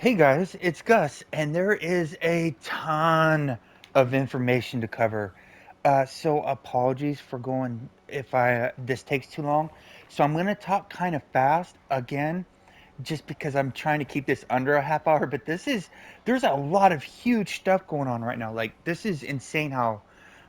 Hey guys, it's Gus, and there is a ton of information to cover. So apologies for going if I this takes too long. So I'm gonna talk kind of fast again, just because I'm trying to keep this under a half hour. But there's a lot of huge stuff going on right now. Like this is insane how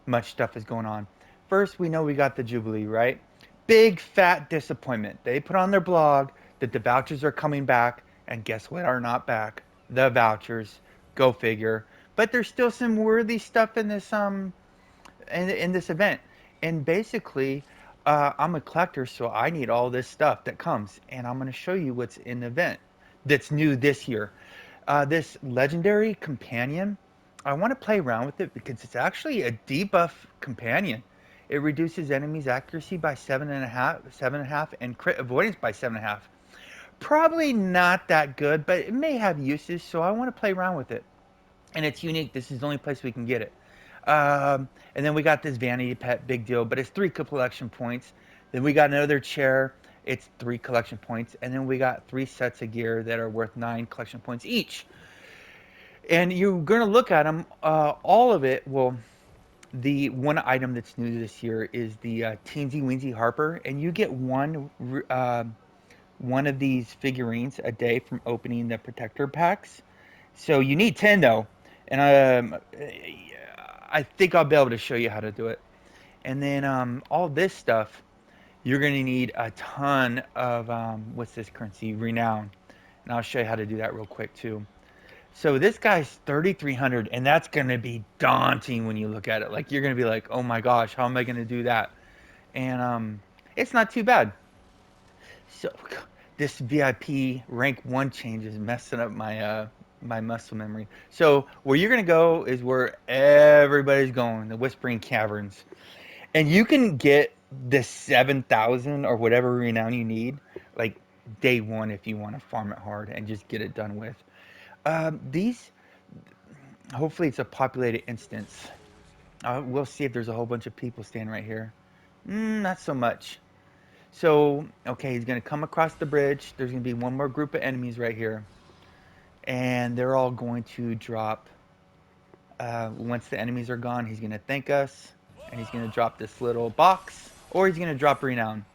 much stuff is going on. First, we know we got the Jubilee, right? Big fat disappointment. They put on their blog that the vouchers are coming back, and guess what? Are not back. The vouchers. Go figure. But there's still some worthy stuff in this event. And basically, I'm a collector, so I need all this stuff that comes, and I'm going to show you what's in the event that's new this year. This legendary companion, I want to play around with it because it's actually a debuff companion. It reduces enemies' accuracy by 7.5, and crit avoidance by 7.5. Probably not that good, but it may have uses, so I want to play around with it. And it's unique. This is the only place we can get it. And then we got this vanity pet, big deal, but it's 3 collection points. Then we got another chair. It's 3 collection points, and then we got 3 sets of gear that are worth 9 collection points each. And you're gonna look at them, all of it. Well, the one item that's new this year is the Teensy Weensy Harper, and you get one of these figurines a day from opening the protector packs. So you need 10 though, and I think I'll be able to show you how to do it. And then all this stuff, you're going to need a ton of what's this currency? Renown, and I'll show you how to do that real quick too. So this guy's 3,300, and that's going to be daunting when you look at it. Like you're going to be like, oh my gosh, how am I going to do that? And it's not too bad. So this VIP rank 1 change is messing up my muscle memory. So where you're gonna go is where everybody's going, the Whispering Caverns, and you can get the 7,000 or whatever renown you need, like day one if you want to farm it hard and just get it done with. These hopefully it's a populated instance. We'll see if there's a whole bunch of people standing right here. Not so much. So, okay, he's going to come across the bridge. There's going to be one more group of enemies right here. And they're all going to drop. Once the enemies are gone, he's going to thank us. And he's going to drop this little box. Or he's going to drop renown.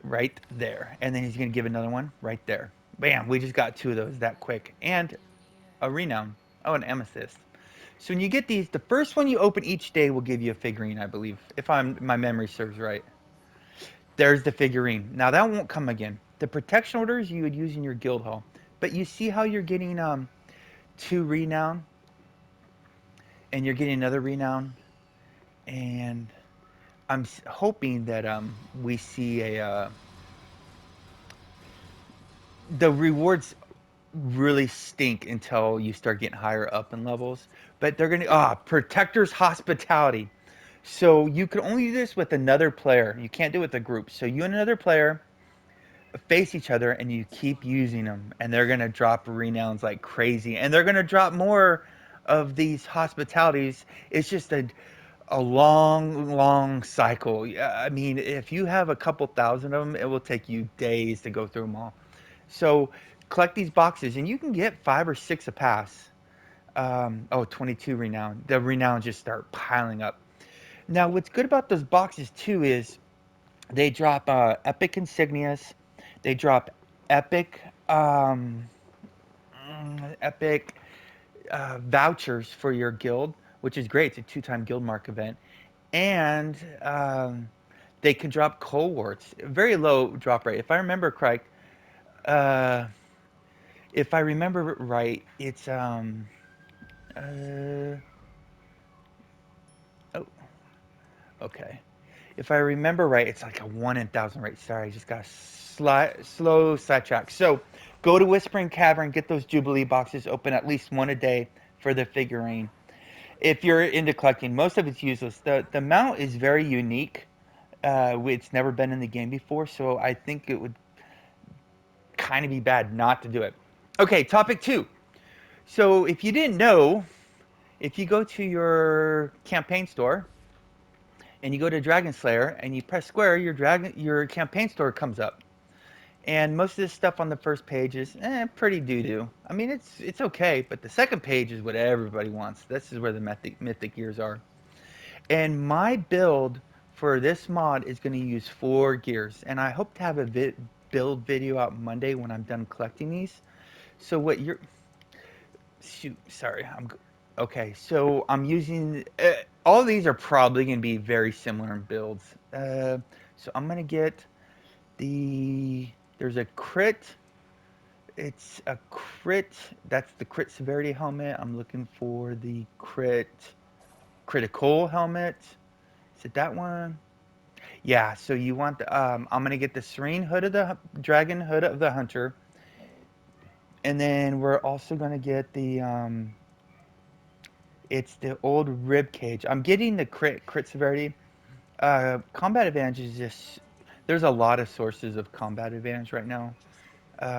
Right there. And then he's going to give another one right there. Bam, we just got 2 of those that quick. And a renown. Oh, an amethyst. So when you get these, the first one you open each day will give you a figurine, I believe. If my memory serves right. There's the figurine. Now that won't come again. The protection orders you would use in your guild hall. But you see how you're getting 2 renown, and you're getting another renown, and I'm hoping that we see the rewards really stink until you start getting higher up in levels. But they're gonna protector's hospitality. So you can only do this with another player. You can't do it with a group. So you and another player face each other and you keep using them, and they're going to drop renowns like crazy, and they're going to drop more of these hospitalities. It's just a long cycle. I mean, if you have a couple thousand of them, it will take you days to go through them all. So collect these boxes, and you can get 5 or 6 a pass. 22 renown. The renown just start piling up. Now what's good about those boxes too is they drop epic insignias. They drop epic um, epic vouchers for your guild, which is great. It's a 2 time guild mark event, and they can drop cohorts. Very low drop rate, if I remember correct. Uh, if I remember right, it's uh, oh, okay. If I remember right, it's like a 1 in 1,000 rate. Sorry, I just got slow sidetrack. So go to Whispering Cavern, get those Jubilee boxes, open at least 1 a day for the figurine. If you're into collecting, most of it's useless. The mount is very unique. It's never been in the game before, so I think it would kind of be bad not to do it. Okay, topic 2. So if you didn't know, if you go to your campaign store and you go to Dragon Slayer and you press square, your campaign store comes up. And most of this stuff on the first page is pretty doo-doo. I mean, it's okay, but the second page is what everybody wants. This is where the mythic gears are. And my build for this mod is going to use 4 gears, and I hope to have a build video out Monday when I'm done collecting these. So what you're shoot, sorry, okay. So I'm using all of these are probably going to be very similar in builds. So I'm going to get the there's a crit. It's a crit. That's the crit severity helmet. I'm looking for the critical helmet. Is it that one? Yeah. So you want the I'm gonna get the serene hood of the dragon hood of the hunter, and then we're also gonna get the it's the old rib cage. I'm getting the crit severity. Combat advantage is just there's a lot of sources of combat advantage right now.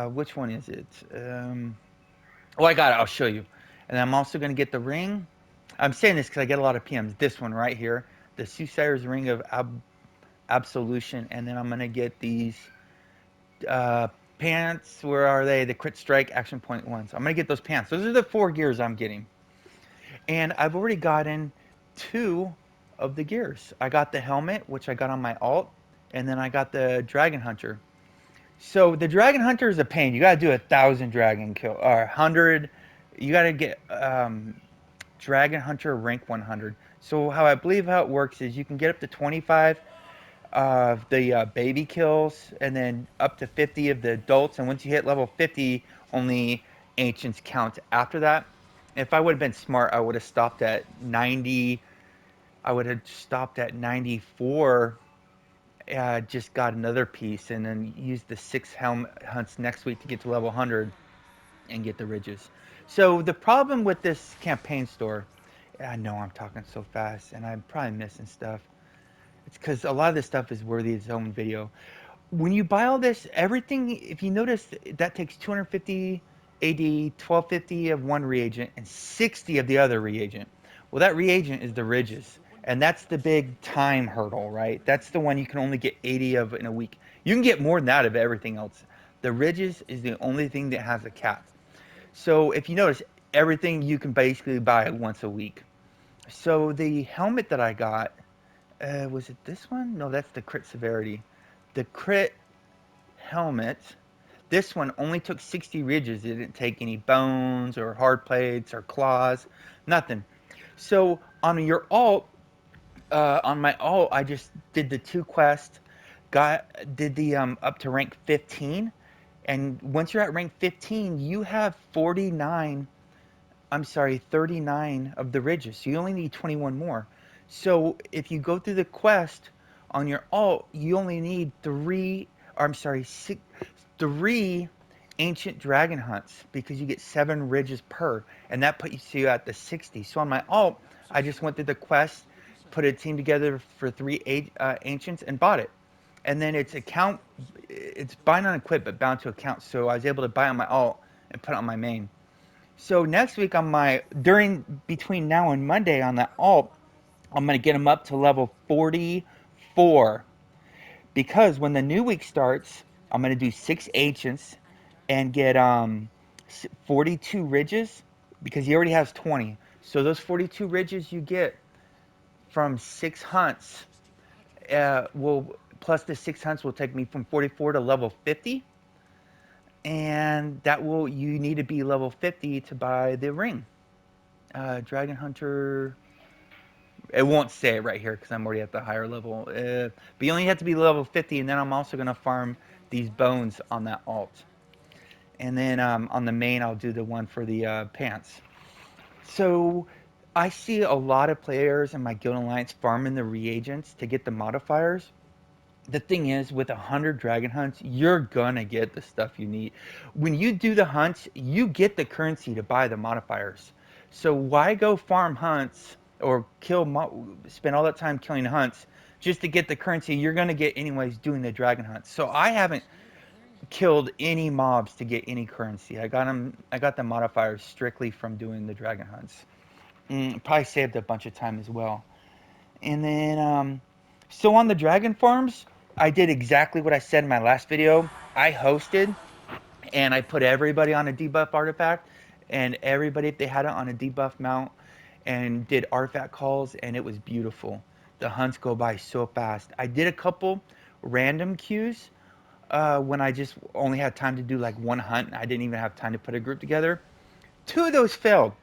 Which one is it? Oh, I got it. I'll show you. And I'm also going to get the ring. I'm saying this because I get a lot of PMs. This one right here, the Soothsayer's Ring of Absolution. And then I'm going to get these uh, pants. Where are they? The Crit Strike Action Point ones. I'm going to get those pants. Those are the 4 gears I'm getting. And I've already gotten 2 of the gears. I got the helmet, which I got on my alt. And then I got the Dragon Hunter. So the Dragon Hunter is a pain. You gotta do 1,000 dragon kill or 100. You gotta get Dragon Hunter rank 100. So how I believe how it works is you can get up to 25 of the baby kills, and then up to 50 of the adults. And once you hit level 50, only ancients count after that. If I would have been smart, I would have stopped at 90. I would have stopped at 94, just got another piece, and then used the 6 hunts next week to get to level 100 and get the ridges. So the problem with this campaign store, I know I'm talking so fast and I'm probably missing stuff. It's because a lot of this stuff is worthy of its own video. When you buy all this, everything, if you notice, that takes 250 AD, 1250 of one reagent, and 60 of the other reagent. Well, that reagent is the ridges. And that's the big time hurdle, right? That's the one you can only get 80 of in a week. You can get more than that of everything else. The ridges is the only thing that has a cap. So if you notice, everything you can basically buy once a week. So the helmet that I got, was it this one? No, that's the crit severity. The crit helmet, this one only took 60 ridges. It didn't take any bones or hard plates or claws, nothing. So on your alt, on my alt, I just did the 2 quests, did the up to rank 15, and once you're at rank 15, you have 39 of the ridges. So you only need 21 more. So if you go through the quest on your alt, you only need 3 ancient dragon hunts because you get 7 ridges per, and that puts you at the 60. So on my alt, I just went through the quest, put a team together for 3 ancients, and bought it. And then it's bind on equip, but bound to account. So I was able to buy on my alt and put it on my main. So next week on between now and Monday on the alt, I'm gonna get them up to level 44, because when the new week starts, I'm gonna do 6 ancients and get 42 ridges, because he already has 20. So those 42 ridges you get from 6 hunts, will plus the 6 hunts will take me from 44 to level 50, and you need to be level 50 to buy the ring. Dragon Hunter. It won't say it right here because I'm already at the higher level. But you only have to be level 50, and then I'm also going to farm these bones on that alt. And then on the main, I'll do the one for the pants. So I see a lot of players in my Guild Alliance farming the reagents to get the modifiers. The thing is, with 100 dragon hunts, you're gonna get the stuff you need. When you do the hunts, you get the currency to buy the modifiers. So why go farm hunts or spend all that time killing hunts just to get the currency you're gonna get anyways doing the dragon hunts? So I haven't killed any mobs to get any currency. I got the modifiers strictly from doing the dragon hunts. Probably saved a bunch of time as well. And then, so on the dragon farms, I did exactly what I said in my last video. I hosted and I put everybody on a debuff artifact, and everybody, if they had it, on a debuff mount, and did artifact calls, and it was beautiful. The hunts go by so fast. I did a couple random queues when I just only had time to do like one hunt. I didn't even have time to put a group together. Two of those failed.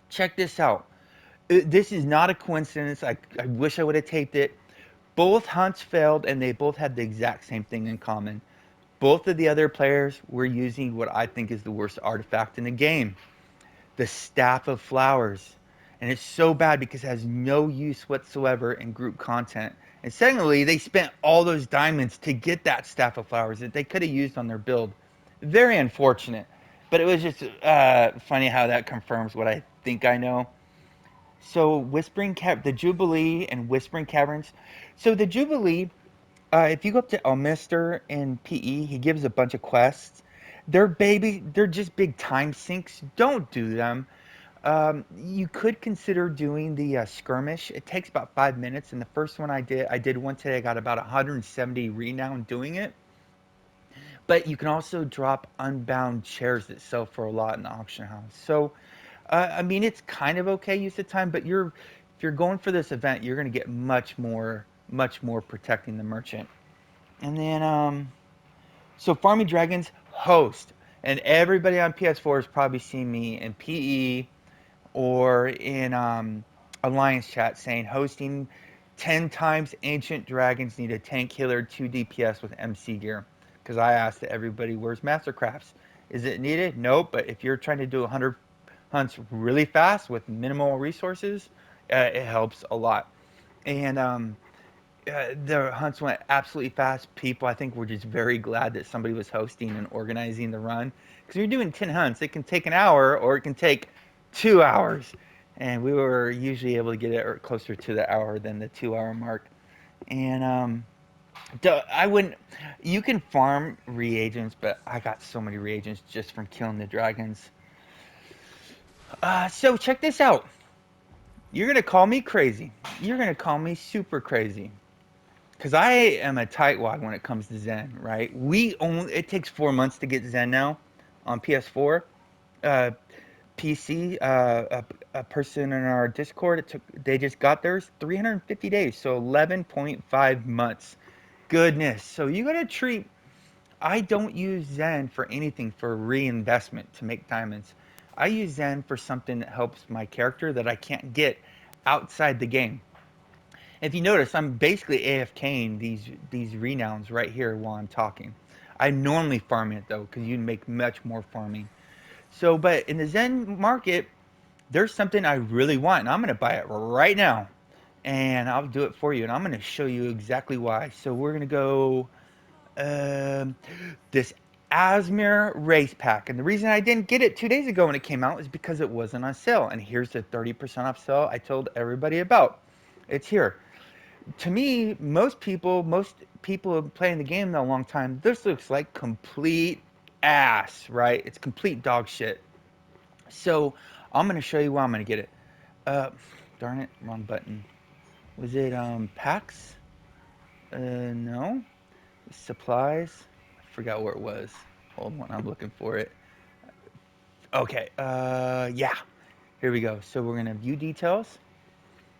Check this out. This is not a coincidence. I wish I would have taped it. Both hunts failed, and they both had the exact same thing in common. Both of the other players were using what I think is the worst artifact in the game, the Staff of Flowers. And it's so bad because it has no use whatsoever in group content. And secondly, they spent all those diamonds to get that Staff of Flowers that they could have used on their build. Very unfortunate. But it was just funny how that confirms what I think I know. So, the Jubilee and Whispering Caverns. So, the Jubilee, if you go up to Elmister in PE, he gives a bunch of quests. They're just big time sinks. Don't do them. You could consider doing the skirmish. It takes about 5 minutes, and the first one I did one today. I got about 170 renown doing it. But you can also drop unbound chairs that sell for a lot in the auction house. So, I mean, it's kind of okay use of time, but if you're going for this event, you're going to get much more protecting the merchant. And then, so Farming Dragons host, and everybody on PS4 has probably seen me in PE or in Alliance chat saying hosting 10 times Ancient Dragons need a tank healer 2 DPS with MC gear. Because I asked everybody, where's Mastercrafts? Is it needed? Nope, but if you're trying to do 100 hunts really fast with minimal resources, it helps a lot. And the hunts went absolutely fast. People, I think, were just very glad that somebody was hosting and organizing the run. Because you're doing 10 hunts, it can take an hour or it can take 2 hours. And we were usually able to get it closer to the hour than the 2 hour mark. And I wouldn't. You can farm reagents, but I got so many reagents just from killing the dragons. So check this out. You're gonna call me crazy. You're gonna call me super crazy. Because I am a tightwad when it comes to Zen, right? It takes 4 months to get Zen now on PS4. Uh, PC, a person in our Discord, they just got theirs 350 days, so 11.5 months. Goodness. So you gotta treat. I don't use Zen for anything for reinvestment to make diamonds. I use Zen for something that helps my character that I can't get outside the game. If you notice, I'm basically AFKing these renowns right here while I'm talking. I normally farm it though, because you make much more farming. So, but in the Zen market, there's something I really want, and I'm gonna buy it right now, and I'll do it for you, and I'm gonna show you exactly why. So we're gonna go um, this Aasmir race pack, and the reason I didn't get it 2 days ago when it came out is because it wasn't on sale. And here's the 30% off sale I told everybody about. It's here. To me, most people playing the game in a long time, this looks like complete ass, right? It's complete dog shit. So I'm gonna show you why I'm gonna get it. Uh, Darn it, wrong button. Was it packs? No. Supplies. I forgot where it was. Hold on, I'm looking for it. Okay. Yeah. Here we go. So we're gonna view details.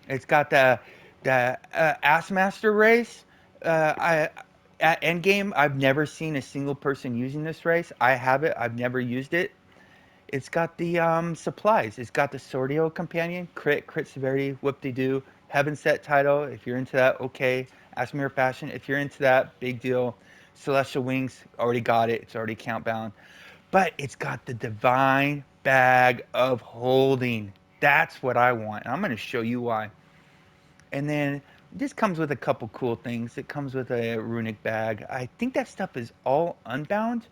It's got the Assmaster race. I At endgame, I've never seen a single person using this race. I have it. I've never used it. It's got the supplies. It's got the Sordio companion, crit severity, whoop de doo, heaven set title. If you're into that, okay. Aasmir fashion. If you're into that, big deal. Celestial wings, already got it. It's already count bound. But it's got the divine bag of holding. That's what I want. And I'm going to show you why. And then this comes with a couple cool things. It comes with a runic bag. I think that stuff is all unbound.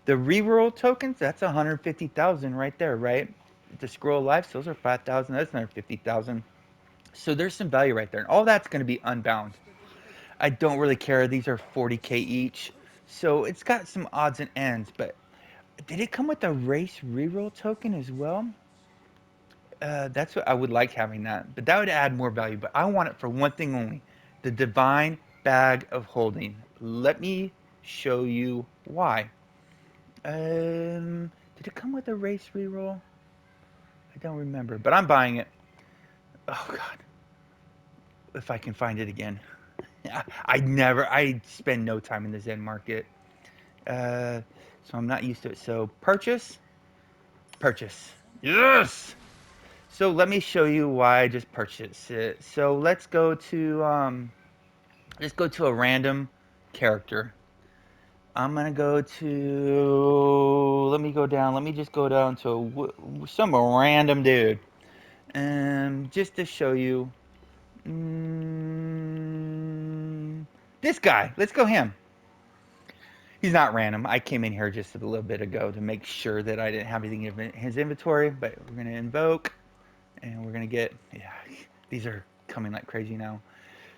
The reroll tokens, that's 150,000 right there, right? The scroll life, those are 5,000. That's another 50,000. So there's some value right there. And all that's going to be unbound. I don't really care. These are 40k each. So it's got some odds and ends. But did it come with a race reroll token as well? That's what I would like having that. But that would add more value. But I want it for one thing only, the divine bag of holding. Let me show you why. Did it come with a race reroll? I don't remember, but I'm buying it. Oh God, if I can find it again. I spend no time in the Zen market, uh, so I'm not used to it. So purchase, purchase. Yes. So let me show you why I just purchased it. So let's go to a random character. I'm gonna go to. Let me go down. Let me just go down to some random dude, just to show you. Mm, this guy. Let's go him. He's not random. I came in here just a little bit ago to make sure that I didn't have anything in his inventory, but we're gonna invoke, and we're gonna get. Yeah, these are coming like crazy now.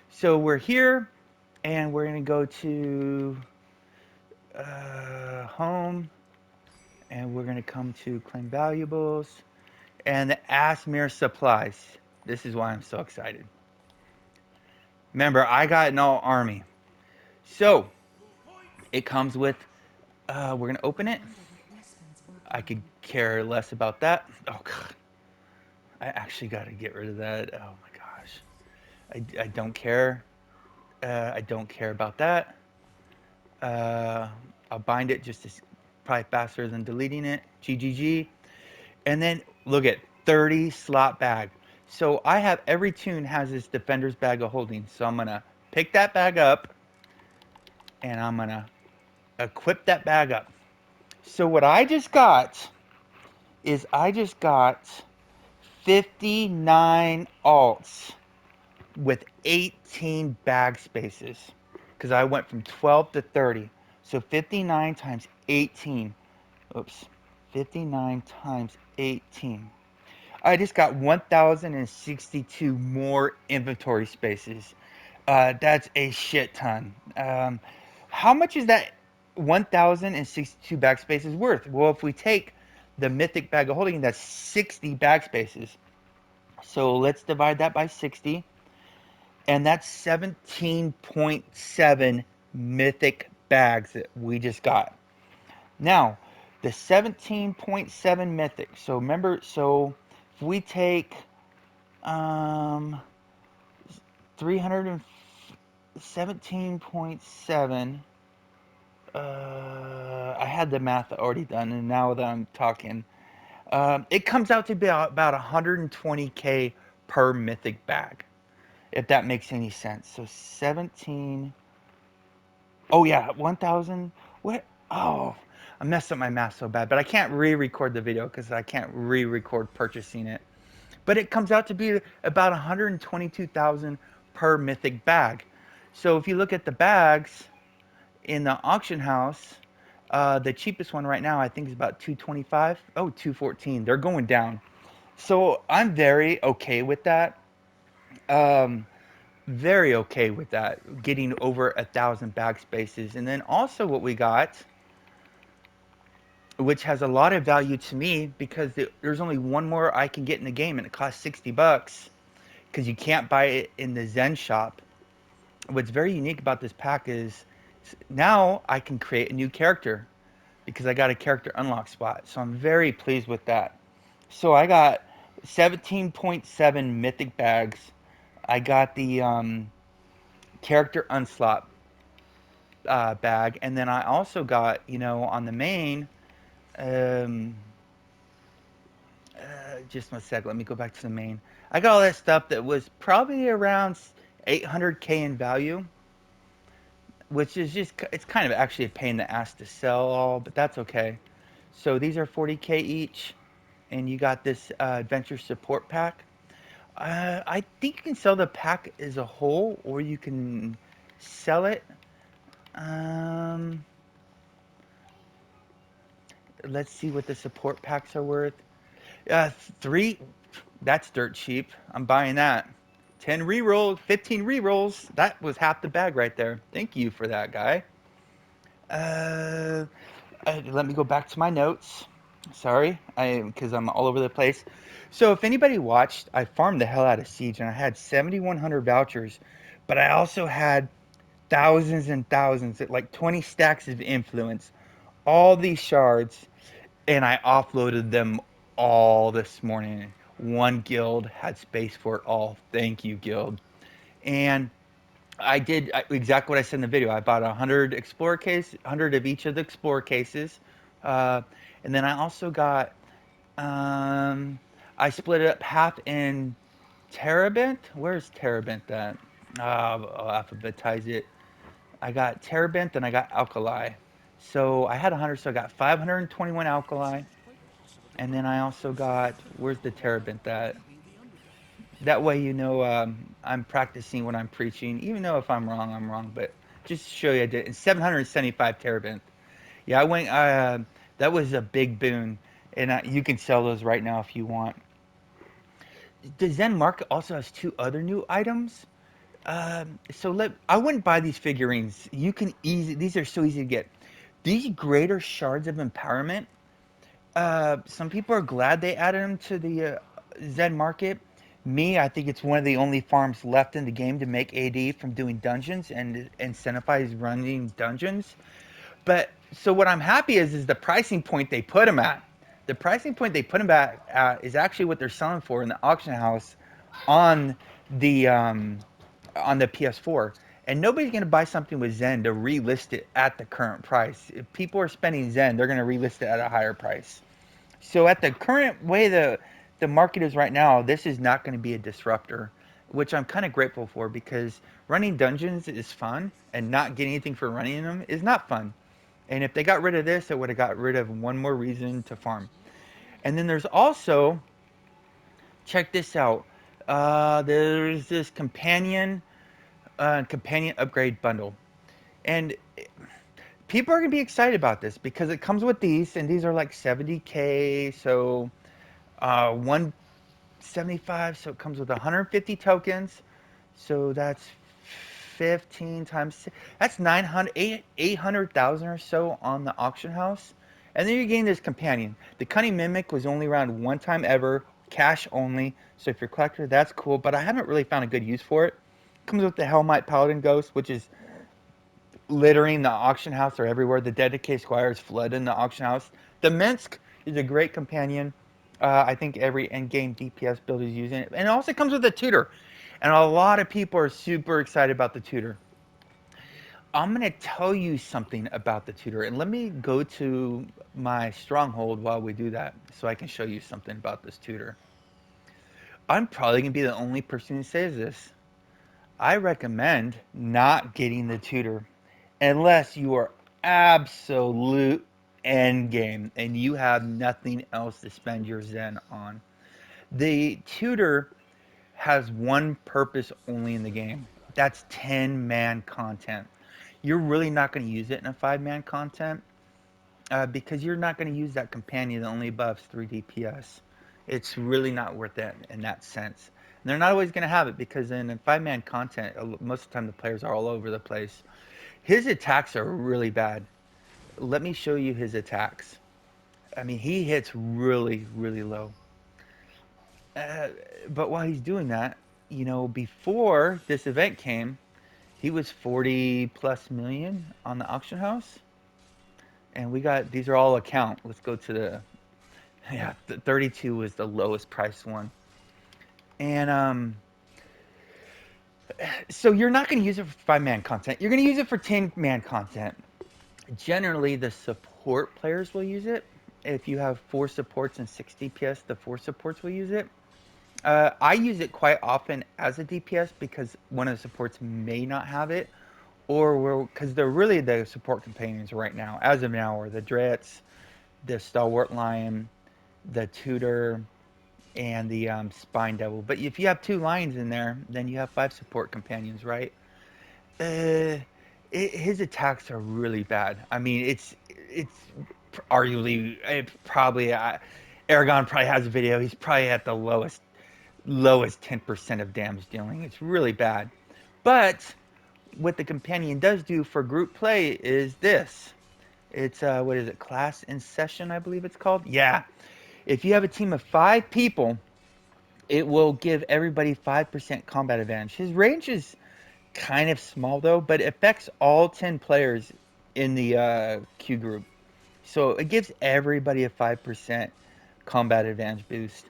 So we're here, and we're gonna go to home, and we're gonna come to claim valuables and the Aasmir supplies. This is why I'm so excited. Remember, I got an all army. So it comes with. We're gonna open it. I could care less about that. Oh God, I actually got to get rid of that. Oh my gosh, I don't care. I don't care about that. Uh, I'll bind it just as probably faster than deleting it. GGG. And then look at 30 slot bag. So I have every tune has this defender's bag of holding. So I'm gonna pick that bag up and I'm gonna equip that bag up. So what I just got is I just got 59 alts with 18 bag spaces because I went from 12 to 30. So 59 times 18. Oops. 59 times 18. I just got 1,062 more inventory spaces. That's a shit ton. How much is that 1,062 bag spaces worth? Well, if we take the mythic bag of holding, that's 60 bag spaces. So let's divide that by 60, and that's 17.7 mythic bags that we just got. Now, the 17.7 mythic. So remember, so if we take 317.7. I had the math already done, and now that I'm talking, it comes out to be about 120k per mythic bag, if that makes any sense. So 17. Oh yeah, 1,000. What? Oh, I messed up my math so bad, but I can't re-record the video because I can't re-record purchasing it. But it comes out to be about 122,000 per mythic bag. So if you look at the bags in the auction house, the cheapest one right now I think is about 225. Oh, 214. They're going down. So I'm very okay with that. Um, very okay with that. Getting over 1,000 bag spaces, and then also what we got, which has a lot of value to me because there's only one more I can get in the game, and it costs 60 bucks because you can't buy it in the Zen shop. What's very unique about this pack is now I can create a new character because I got a character unlock spot. So I'm very pleased with that. So I got 17.7 mythic bags. I got the character unslot bag, and then I also got, on the main. Um, just one sec. Let me go back to the main. I got all that stuff that was probably around 800k in value, which is just, it's kind of actually a pain in the ass to sell all, but that's okay. So these are 40k each, and you got this adventure support pack. I think you can sell the pack as a whole, or you can sell it. Um, let's see what the support packs are worth. Uh, three, that's dirt cheap. I'm buying that. 10 rerolls, 15 rerolls. That was half the bag right there. Thank you for that, guy. Uh, Let me go back to my notes. Sorry, because I'm all over the place. So if anybody watched, I farmed the hell out of Siege, and I had 7,100 vouchers, but I also had thousands and thousands, like 20 stacks of influence, all these shards, and I offloaded them all this morning. One guild had space for it all. Thank you, guild. And I did exactly what I said in the video. I bought 100 Explorer case, 100 of each of the Explorer cases. Uh, and then I also got, um, I split it up half in Terabint. Where's Terabint at? I'll alphabetize it. I got Terabint and I got Alkali. So I had 100, so I got 521 Alkali. And then I also got, where's the Terabint at? That way you know I'm practicing what I'm preaching. Even though if I'm wrong, I'm wrong. But just to show you, I did. It's 775 Terabint. Yeah, I went, that was a big boon. And you can sell those right now if you want. The Zen Market also has two other new items. I wouldn't buy these figurines. You can easy. These are so easy to get. These greater shards of empowerment. Some people are glad they added them to the Zen Market. Me, I think it's one of the only farms left in the game to make AD from doing dungeons and incentivize running dungeons. But so what I'm happy is the pricing point they put them at. The pricing point they put them at is actually what they're selling for in the auction house on the PS4. And nobody's going to buy something with Zen to relist it at the current price. If people are spending Zen, they're going to relist it at a higher price. So at the current way the market is right now, this is not going to be a disruptor, which I'm kind of grateful for because running dungeons is fun and not getting anything for running them is not fun. And if they got rid of this, it would have got rid of one more reason to farm. And then there's also, check this out. There's this companion upgrade bundle, and people are gonna be excited about this because it comes with these, and these are like 70k. So 175. So it comes with 150 tokens. So that's 15 times. That's 800,000 or so on the auction house. And then you're getting this companion. The Cunning Mimic was only around one time ever, cash only. So if you're a collector, that's cool. But I haven't really found a good use for it. Comes with the Hellmite Paladin Ghost, which is littering the auction house or everywhere. The dedicated squires flood in the auction house. The Minsk is a great companion. I think every endgame DPS build is using it. And it also comes with a tutor. And a lot of people are super excited about the tutor. I'm going to tell you something about the tutor. And let me go to my stronghold while we do that so I can show you something about this tutor. I'm probably going to be the only person who says this. I recommend not getting the tutor unless you are absolute endgame and you have nothing else to spend your Zen on. The tutor has one purpose only in the game. That's 10-man content. You're really not going to use it in a 5-man content because you're not going to use that companion that only buffs 3 DPS. It's really not worth it in that sense. And they're not always going to have it because in 5-man content, most of the time the players are all over the place. His attacks are really bad. Let me show you his attacks. I mean, he hits really, really low. Uh, but while he's doing that, you know, before this event came, he was 40 plus million on the auction house. And we got, these are all account. Let's go to the 32 was the lowest priced one. And so you're not going to use it for 5-man content. You're going to use it for 10-man content. Generally, the support players will use it. If you have 4 supports and 6 DPS, the 4 supports will use it. I use it quite often as a DPS because one of the supports may not have it, or because they're really the support companions right now, as of now, are the Dritz, the Stalwart Lion, the Tutor, and the Spine Devil. But if you have 2 lions in there, then you have 5 support companions, right? His attacks are really bad. I mean, it's arguably probably Aragon probably has a video. He's probably at the lowest 10% of damage dealing. It's really bad. But what the companion does do for group play is this. It's what is it? Class in session, I believe it's called. Yeah. If you have a team of 5 people, it will give everybody 5% combat advantage. His range is kind of small though, but it affects all 10 players in the Q group. So it gives everybody a 5% combat advantage boost.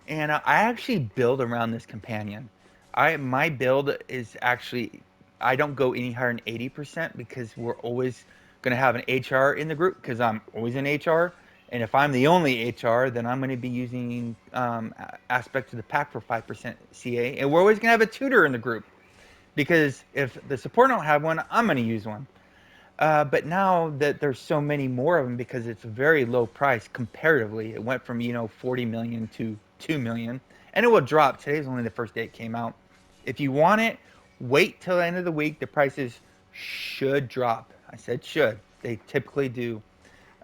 And I actually build around this companion. My build is actually I don't go any higher than 80% because we're always going to have an HR in the group because I'm always in HR. And if I'm the only HR, then I'm going to be using aspect of the pack for 5% CA. And we're always going to have a tutor in the group because if the support don't have one, I'm going to use one. But now that there's so many more of them because it's a very low price comparatively, it went from 40 million to 2 million, and it will drop. Today's only the first day it came out. If you want it, wait till the end of the week. The prices should drop. I said should. They typically do.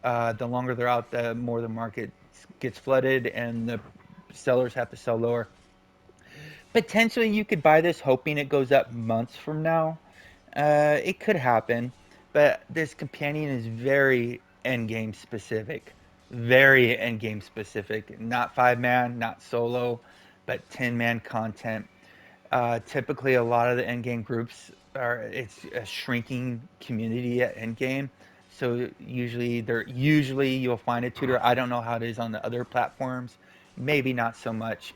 The longer they're out, the more the market gets flooded, and the sellers have to sell lower. Potentially, you could buy this hoping it goes up months from now. It could happen, but this companion is very endgame specific. Very endgame specific. Not 5 man, not solo, but 10 man content. Typically, a lot of the endgame groups it's a shrinking community at endgame. So usually you'll find a tutor. I don't know how it is on the other platforms. Maybe not so much.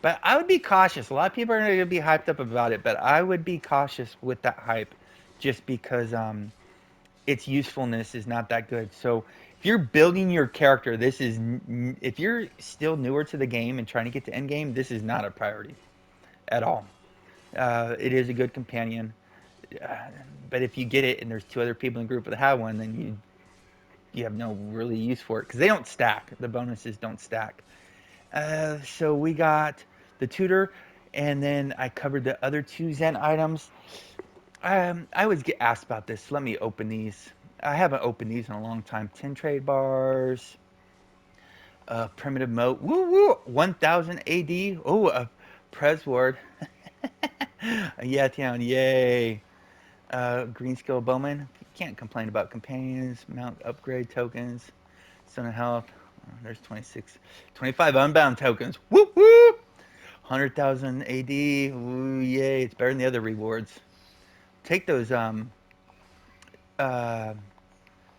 But I would be cautious. A lot of people are going to be hyped up about it, but I would be cautious with that hype just because its usefulness is not that good. So if you're building your character, if you're still newer to the game and trying to get to end game, this is not a priority at all. It is a good companion, uh, but if you get it and there's two other people in the group that have one, then you have no really use for it because they don't stack. The bonuses don't stack. So we got the tutor, and then I covered the other two Zen items. I always get asked about this. So let me open these. I haven't opened these in a long time. 10 trade bars, primitive moat. Woo woo! 1000 AD. Oh, a Prez ward. Yeah, town. Yay. Green skill bowman. Can't complain about companions. Mount upgrade tokens. Stone of health. There's 26, 25 unbound tokens. Whoop whoop! 100,000 AD. Ooh, yay! It's better than the other rewards. Take those. Uh,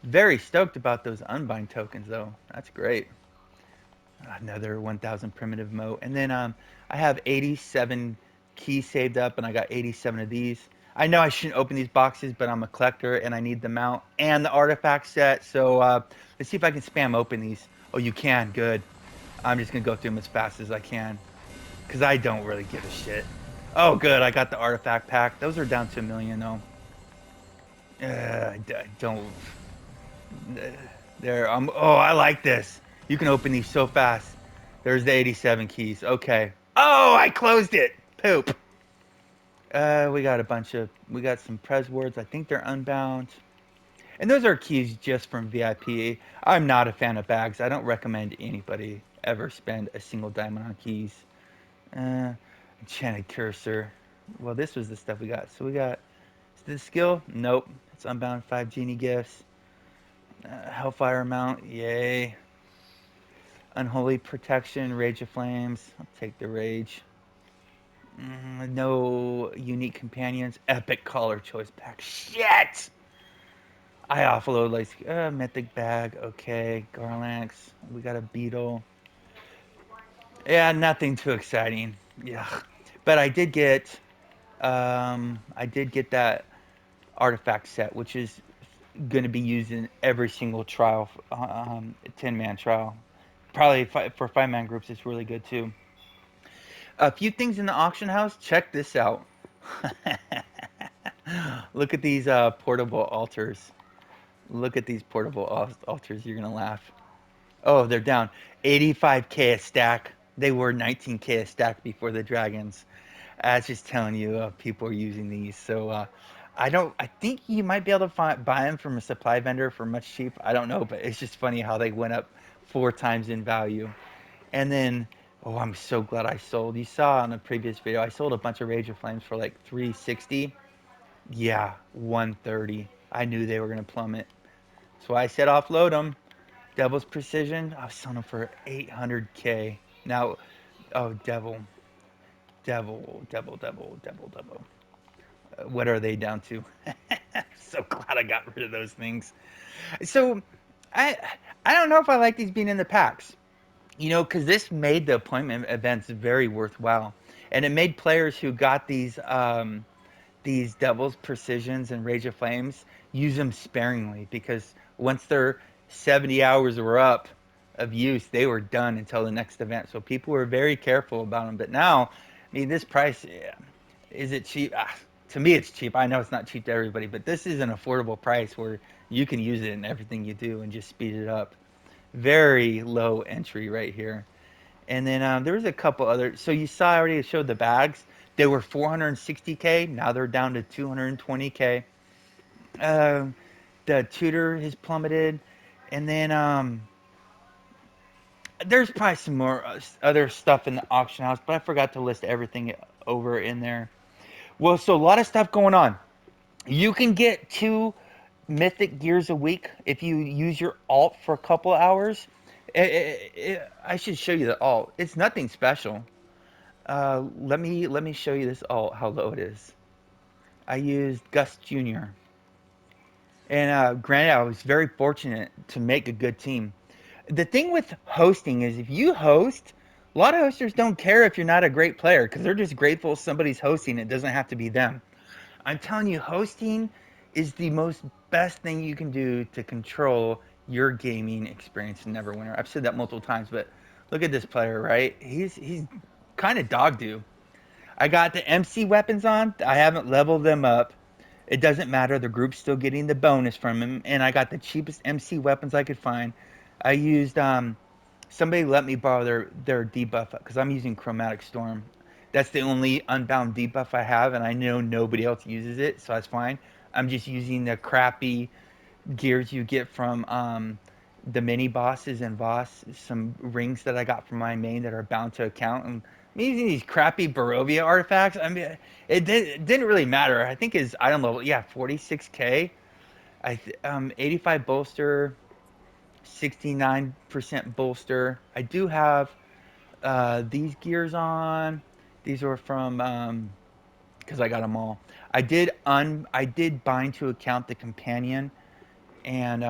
Very stoked about those unbind tokens though. That's great. Another 1,000 primitive moat, and then I have 87 keys saved up, and I got 87 of these. I know I shouldn't open these boxes, but I'm a collector and I need the mount and the artifact set. So let's see if I can spam open these. Oh, you can. Good. I'm just gonna go through them as fast as I can because I don't really give a shit. Oh, good. I got the artifact pack. Those are down to 1 million though. I don't. There. Oh, I like this. You can open these so fast. There's the 87 keys. Okay. Oh, I closed it. Poop. We got a bunch of. We got some Prez words. I think they're unbound. And those are keys just from VIP. I'm not a fan of bags. I don't recommend anybody ever spend a single diamond on keys. Uh, Enchanted cursor. Well, this was the stuff we got. So we got the skill. Nope. It's unbound. 5 genie gifts. Hellfire mount. Yay. Unholy protection. Rage of flames. I'll take the rage. No unique companions. Epic color choice pack. Shit! I offload like mythic bag. Okay, Garlanx. We got a beetle. Yeah, nothing too exciting. Yeah, but I did get that artifact set, which is going to be used in every single trial, 10 man trial. Probably for 5 man groups, it's really good too. A few things in the auction house. Check this out. Look at these portable altars. Look at these portable altars. You're gonna laugh. Oh, they're down 85k a stack. They were 19k a stack before the dragons. That's just telling you people are using these. So I don't. I think you might be able to buy them from a supply vendor for much cheap. I don't know, but it's just funny how they went up 4 times in value. And then, oh, I'm so glad I sold. You saw on the previous video, I sold a bunch of Rage of Flames for like 360. Yeah, 130. I knew they were gonna plummet. So I said offload them. Devil's Precision, I was selling them for 800k. Now, oh, Devil. What are they down to? So glad I got rid of those things. So I I don't know if I like these being in the packs. Because this made the appointment events very worthwhile, and it made players who got these Devil's Precisions and Rage of Flames use them sparingly because once their 70 hours were up of use, they were done until the next event. So people were very careful about them. But now, I mean, this price, yeah, is it cheap? To me, it's cheap. I know it's not cheap to everybody, but this is an affordable price where you can use it in everything you do and just speed it up. Very low entry right here. And then there was a couple other. So you saw I already showed the bags. They were 460K. Now they're down to 220K. Um, the Tutor has plummeted, and then there's probably some more other stuff in the auction house, but I forgot to list everything over in there. Well, so a lot of stuff going on. You can get 2 mythic gears a week if you use your alt for a couple hours. I should show you the alt. It's nothing special. Let me show you this alt how low it is. I used Gus Jr. And granted, I was very fortunate to make a good team. The thing with hosting is if you host, a lot of hosters don't care if you're not a great player because they're just grateful somebody's hosting. It doesn't have to be them. I'm telling you, hosting is the most best thing you can do to control your gaming experience in Neverwinter. I've said that multiple times, but look at this player, right? He's kind of dog do. I got the MC weapons on. I haven't leveled them up. It doesn't matter. The group's still getting the bonus from him, and I got the cheapest MC weapons I could find. I used somebody let me borrow their debuff because I'm using Chromatic Storm. That's the only unbound debuff I have, and I know nobody else uses it, so that's fine. I'm just using the crappy gears you get from the mini bosses and boss, some rings that I got from my main that are bound to account. And I'm using these crappy Barovia artifacts. I mean, it didn't really matter. I think his item level, yeah, 46K. 85 bolster, 69% bolster. I do have these gears on. These were from because I got them all. I did bind to account the companion and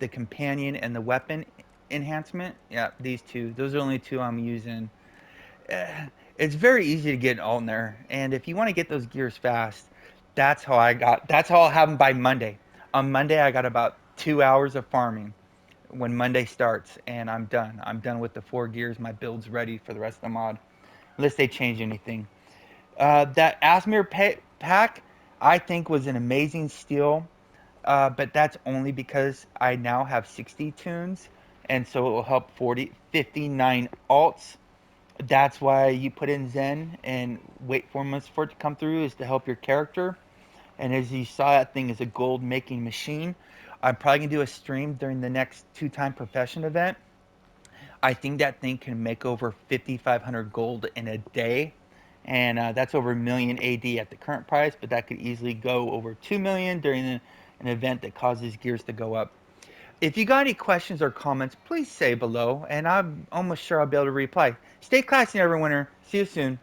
the weapon enhancement. Yeah, these two. Those are the only two I'm using. It's very easy to get on there, and if you want to get those gears fast, that's how I got. That's how I'll have them by Monday. On Monday, I got about 2 hours of farming when Monday starts, and I'm done. I'm done with the 4 gears. My build's ready for the rest of the mod, unless they change anything. That Aasmir pack, I think, was an amazing steal. But that's only because I now have 60 tunes, and so it will help 59 alts. That's why you put in Zen and wait 4 months for it to come through, is to help your character. And as you saw, that thing is a gold making machine. I'm probably gonna do a stream during the next 2-time profession event. I think that thing can make over 5,500 gold in a day, and that's over a million AD at the current price. But that could easily go over 2 million during an event that causes gears to go up. If you got any questions or comments, please say below, and I'm almost sure I'll be able to reply. Stay classy, Neverwinter. See you soon.